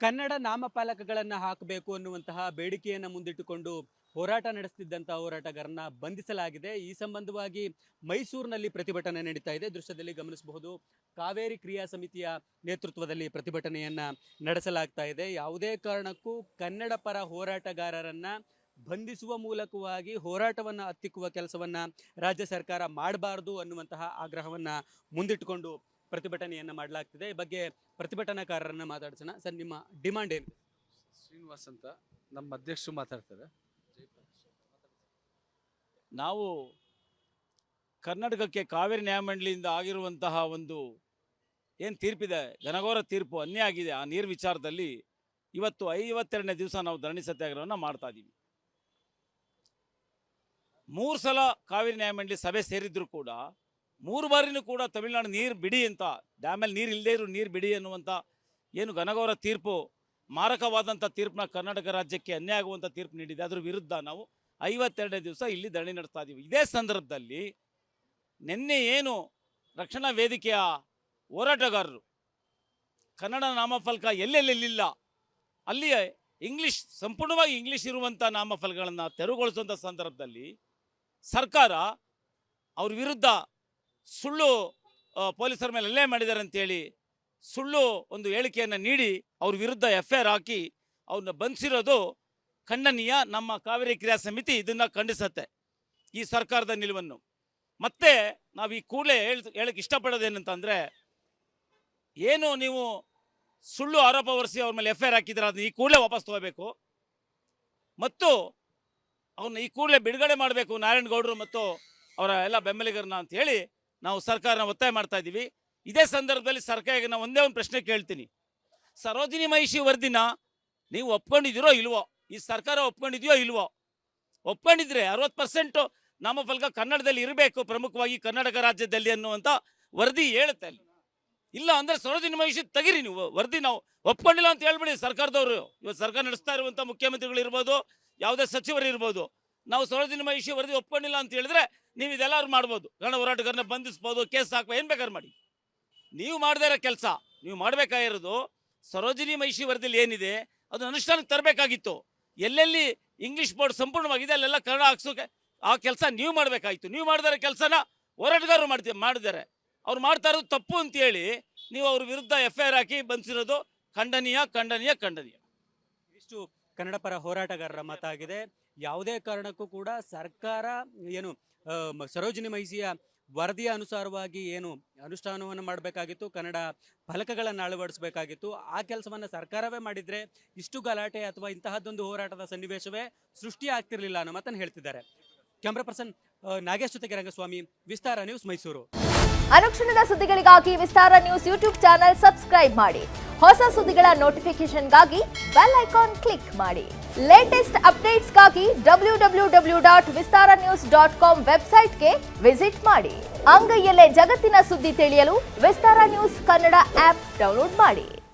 ಕನ್ನಡ ನಾಮಫಲಕಗಳನ್ನು ಹಾಕಬೇಕು ಅನ್ನುವಂತಹ ಬೇಡಿಕೆಯನ್ನು ಮುಂದಿಟ್ಟುಕೊಂಡು ಹೋರಾಟ ನಡೆಸುತ್ತಿದ್ದಂತಹ ಹೋರಾಟಗಾರರನ್ನ ಬಂಧಿಸಲಾಗಿದೆ. ಈ ಸಂಬಂಧವಾಗಿ ಮೈಸೂರಿನಲ್ಲಿ ಪ್ರತಿಭಟನೆ ನಡೀತಾ ಇದೆ. ದೃಶ್ಯದಲ್ಲಿ ಗಮನಿಸಬಹುದು. ಕಾವೇರಿ ಕ್ರಿಯಾ ಸಮಿತಿಯ ನೇತೃತ್ವದಲ್ಲಿ ಪ್ರತಿಭಟನೆಯನ್ನ ನಡೆಸಲಾಗ್ತಾ ಇದೆ. ಯಾವುದೇ ಕಾರಣಕ್ಕೂ ಕನ್ನಡ ಪರ ಹೋರಾಟಗಾರರನ್ನ ಬಂಧಿಸುವ ಮೂಲಕವಾಗಿ ಹೋರಾಟವನ್ನ ಹತ್ತಿಕ್ಕುವ ಕೆಲಸವನ್ನ ರಾಜ್ಯ ಸರ್ಕಾರ ಮಾಡಬಾರದು ಅನ್ನುವಂತಹ ಆಗ್ರಹವನ್ನ ಮುಂದಿಟ್ಟುಕೊಂಡು ಪ್ರತಿಭಟನೆಯನ್ನ ಮಾಡಲಾಗ್ತಿದೆ. ಈ ಬಗ್ಗೆ ಪ್ರತಿಭಟನಾಕಾರರನ್ನ ಮಾತಾಡ್ಸೋಣ. ಸರ್, ನಿಮ್ಮ ಡಿಮಾಂಡ್ ಏನು? ಶ್ರೀನಿವಾಸ್ ಅಂತ ನಮ್ಮ ಅಧ್ಯಕ್ಷರು ಮಾತಾಡ್ತಾರೆ. ನಾವು ಕರ್ನಾಟಕಕ್ಕೆ ಕಾವೇರಿ ನ್ಯಾಯಮಂಡಳಿಯಿಂದ ಆಗಿರುವಂತಹ ಒಂದು ಏನು ತೀರ್ಪಿದೆ, ಘನಘೋರ ತೀರ್ಪು ಅನ್ಯಾಯ ಆಗಿದೆ. ಆ ನೀರು ವಿಚಾರದಲ್ಲಿ ಇವತ್ತು 52ನೇ ದಿವಸ ನಾವು ಧರಣಿ ಸತ್ಯಾಗ್ರಹವನ್ನು ಮಾಡ್ತಾ ಇದ್ದೀವಿ. 3 ಸಲ ಕಾವೇರಿ ನ್ಯಾಯಮಂಡಳಿ ಸಭೆ ಸೇರಿದ್ರು ಕೂಡ 3 ಬಾರಿನೂ ಕೂಡ ತಮಿಳುನಾಡು ನೀರು ಬಿಡಿ ಅಂತ, ಡ್ಯಾಮಲ್ಲಿ ನೀರು ಇಲ್ಲದೇ ಇರೋ ನೀರು ಬಿಡಿ ಅನ್ನುವಂಥ ಏನು ಘನಘೋರ ತೀರ್ಪು, ಮಾರಕವಾದಂಥ ತೀರ್ಪನ್ನ ಕರ್ನಾಟಕ ರಾಜ್ಯಕ್ಕೆ ಅನ್ಯಾಯ ಆಗುವಂಥ ತೀರ್ಪು ನೀಡಿದೆ. ಅದ್ರ ವಿರುದ್ಧ ನಾವು 52ನೇ ದಿವಸ ಇಲ್ಲಿ ಧರಣಿ ನಡೆಸ್ತಾ ಇದ್ದೀವಿ. ಇದೇ ಸಂದರ್ಭದಲ್ಲಿ ನಿನ್ನೆ ಏನು ರಕ್ಷಣಾ ವೇದಿಕೆಯ ಹೋರಾಟಗಾರರು ಕನ್ನಡ ನಾಮಫಲಕ ಎಲ್ಲೆಲ್ಲಿಲ್ಲ ಅಲ್ಲಿ ಇಂಗ್ಲೀಷ್, ಸಂಪೂರ್ಣವಾಗಿ ಇಂಗ್ಲೀಷ್ ಇರುವಂಥ ನಾಮಫಲಕಗಳನ್ನು ತೆರವುಗೊಳಿಸುವಂಥ ಸಂದರ್ಭದಲ್ಲಿ ಸರ್ಕಾರ ಅವ್ರ ವಿರುದ್ಧ ಸುಳ್ಳು ಪೊಲೀಸರ ಮೇಲೆ ಹಲ್ಲೆ ಮಾಡಿದ್ದಾರೆ ಅಂತೇಳಿ ಸುಳ್ಳು ಒಂದು ಹೇಳಿಕೆಯನ್ನು ನೀಡಿ ಅವ್ರ ವಿರುದ್ಧ FIR ಹಾಕಿ ಅವ್ರನ್ನ ಬಂಧಿಸಿರೋದು ಖಂಡನೀಯ. ನಮ್ಮ ಕಾವೇರಿ ಕ್ರಿಯಾ ಸಮಿತಿ ಇದನ್ನು ಖಂಡಿಸುತ್ತೆ, ಈ ಸರ್ಕಾರದ ನಿಲುವನ್ನು. ಮತ್ತೆ ನಾವು ಈ ಕೂಡಲೇ ಹೇಳಕ್ಕೆ ಇಷ್ಟಪಡೋದೇನಂತಂದರೆ, ಏನು ನೀವು ಸುಳ್ಳು ಆರೋಪ ಹೊರಿಸಿ ಅವ್ರ ಮೇಲೆ FIR ಹಾಕಿದ್ರೆ ಅದನ್ನ ಈ ಕೂಡಲೇ ವಾಪಸ್ ತಗೋಬೇಕು ಮತ್ತು ಅವ್ರನ್ನ ಈ ಕೂಡಲೇ ಬಿಡುಗಡೆ ಮಾಡಬೇಕು ನಾರಾಯಣಗೌಡರು ಮತ್ತು ಅವರ ಎಲ್ಲ ಬೆಂಬಲಿಗರನ್ನ ಅಂತ ಹೇಳಿ ನಾವು ಸರ್ಕಾರನ ಒತ್ತಾಯ ಮಾಡ್ತಾ ಇದ್ದೀವಿ. ಇದೇ ಸಂದರ್ಭದಲ್ಲಿ ಸರ್ಕಾರಕ್ಕೆ ನಾವು ಒಂದೇ ಒಂದು ಪ್ರಶ್ನೆ ಕೇಳ್ತೀನಿ. ಸರೋಜಿನಿ ಮಹಿಷಿ ವರದಿನ ನೀವು ಒಪ್ಕೊಂಡಿದ್ದೀರೋ ಇಲ್ವೋ? ಈ ಸರ್ಕಾರ ಒಪ್ಕೊಂಡಿದೆಯೋ ಇಲ್ವೋ? ಒಪ್ಕೊಂಡಿದ್ರೆ 60% ನಾಮಫಲಕ ಕನ್ನಡದಲ್ಲಿ ಇರಬೇಕು, ಪ್ರಮುಖವಾಗಿ ಕರ್ನಾಟಕ ರಾಜ್ಯದಲ್ಲಿ ಅನ್ನುವಂಥ ವರದಿ ಹೇಳುತ್ತೆ ಅಲ್ಲಿ. ಇಲ್ಲ ಅಂದರೆ ಸರೋಜಿನಿ ಮಹಿಷಿ ತೆಗಿರಿ ನೀವು ವರದಿ. ನಾವು ಒಪ್ಕೊಂಡಿಲ್ಲ ಅಂತ ಹೇಳ್ಬಿಡಿ ಸರ್ಕಾರದವರು. ಇವತ್ತು ಸರ್ಕಾರ ನಡೆಸ್ತಾ ಇರುವಂಥ ಮುಖ್ಯಮಂತ್ರಿಗಳು ಇರ್ಬೋದು, ಯಾವುದೇ ಸಚಿವರು ಇರ್ಬೋದು. ನಾವು ಸರೋಜಿನಿ ಮಹಿಷಿ ವರದಿ ಒಪ್ಕೊಂಡಿಲ್ಲ ಅಂತ ಹೇಳಿದ್ರೆ ನೀವು ಇದೆಲ್ಲರೂ ಮಾಡ್ಬೋದು, ಕನ್ನಡ ಹೋರಾಟಗಾರನ ಬಂಧಿಸ್ಬೋದು, ಕೇಸ್ ಹಾಕುವ, ಏನು ಬೇಕಾದ್ರೆ ಮಾಡಿ. ನೀವು ಮಾಡದೇ ಇರೋ ಕೆಲಸ ನೀವು ಮಾಡಬೇಕಾಗಿರೋದು ಸರೋಜಿನಿ ಮಹಿಷಿ ವರದಿಯಲ್ಲಿ ಏನಿದೆ ಅದನ್ನು ಅನುಷ್ಠಾನಕ್ಕೆ ತರಬೇಕಾಗಿತ್ತು. ಎಲ್ಲೆಲ್ಲಿ ಇಂಗ್ಲೀಷ್ ಬೋರ್ಡ್ ಸಂಪೂರ್ಣವಾಗಿದೆ ಅಲ್ಲೆಲ್ಲ ಕನ್ನಡ ಹಾಕ್ಸೋಕೆ ಆ ಕೆಲಸ ನೀವು ಮಾಡಬೇಕಾಗಿತ್ತು. ನೀವು ಮಾಡಿದಾರೆ ಕೆಲಸನ ಹೋರಾಟಗಾರರು ಮಾಡಿದ್ದಾರೆ. ಅವ್ರು ಮಾಡ್ತಾ ಇರೋದು ತಪ್ಪು ಅಂತೇಳಿ ನೀವು ಅವ್ರ ವಿರುದ್ಧ FIR ಹಾಕಿ ಬಂಧಿಸಿರೋದು ಖಂಡನೀಯ, ಖಂಡನೀಯ, ಖಂಡನೀಯ. ಇಷ್ಟು ಕನ್ನಡ ಪರ ಹೋರಾಟಗಾರರ ಮತ ಆಗಿದೆ. ಯಾವುದೇ ಕಾರಣಕ್ಕೂ ಕೂಡ ಸರ್ಕಾರ ಏನು ಸರೋಜಿನಿ ಮಹಿಷಿಯ ವರದಿಯ ಅನುಸಾರವಾಗಿ ಏನು ಅನುಷ್ಠಾನವನ್ನು ಮಾಡಬೇಕಾಗಿತ್ತು, ಕನ್ನಡ ಫಲಕಗಳನ್ನು ಅಳವಡಿಸಬೇಕಾಗಿತ್ತು, ಆ ಕೆಲಸವನ್ನು ಸರ್ಕಾರವೇ ಮಾಡಿದ್ರೆ ಇಷ್ಟು ಗಲಾಟೆ ಅಥವಾ ಇಂತಹದ್ದೊಂದು ಹೋರಾಟದ ಸನ್ನಿವೇಶವೇ ಸೃಷ್ಟಿ ಆಗ್ತಿರ್ಲಿಲ್ಲ ಅನ್ನೋ ಮಾತನ್ನು ಹೇಳ್ತಿದ್ದಾರೆ. ಕ್ಯಾಮ್ರಾ ಪರ್ಸನ್ ನಾಗೇಶ್ ಜೊತೆಗೆ ರಂಗಸ್ವಾಮಿ, ವಿಸ್ತಾರ ನ್ಯೂಸ್, ಮೈಸೂರು. ಅನುಕ್ಷಣದ ಸುದ್ದಿಗಳಿಗಾಗಿ ವಿಸ್ತಾರ ನ್ಯೂಸ್ ಯೂಟ್ಯೂಬ್ ಚಾನೆಲ್ ಸಬ್ಸ್ಕ್ರೈಬ್ ಮಾಡಿ. ಹೊಸ ಸುದ್ದಿಗಳ ನೋಟಿಫಿಕೇಶನ್ಗಾಗಿ ಬೆಲ್ ಐಕಾನ್ ಕ್ಲಿಕ್ ಮಾಡಿ. ಲೇಟೆಸ್ಟ್ ಅಪ್ಡೇಟ್ಸ್ಗಾಗಿ www.vistaranews.com ವೆಬ್ಸೈಟ್ಗೆ ವಿಸಿಟ್ ಮಾಡಿ. ಅಂಗೈಯಲ್ಲೇ ಜಗತ್ತಿನ ಸುದ್ದಿ ತಿಳಿಯಲು ವಿಸ್ತಾರ ನ್ಯೂಸ್ ಕನ್ನಡ ಆಪ್ ಡೌನ್ಲೋಡ್ ಮಾಡಿ.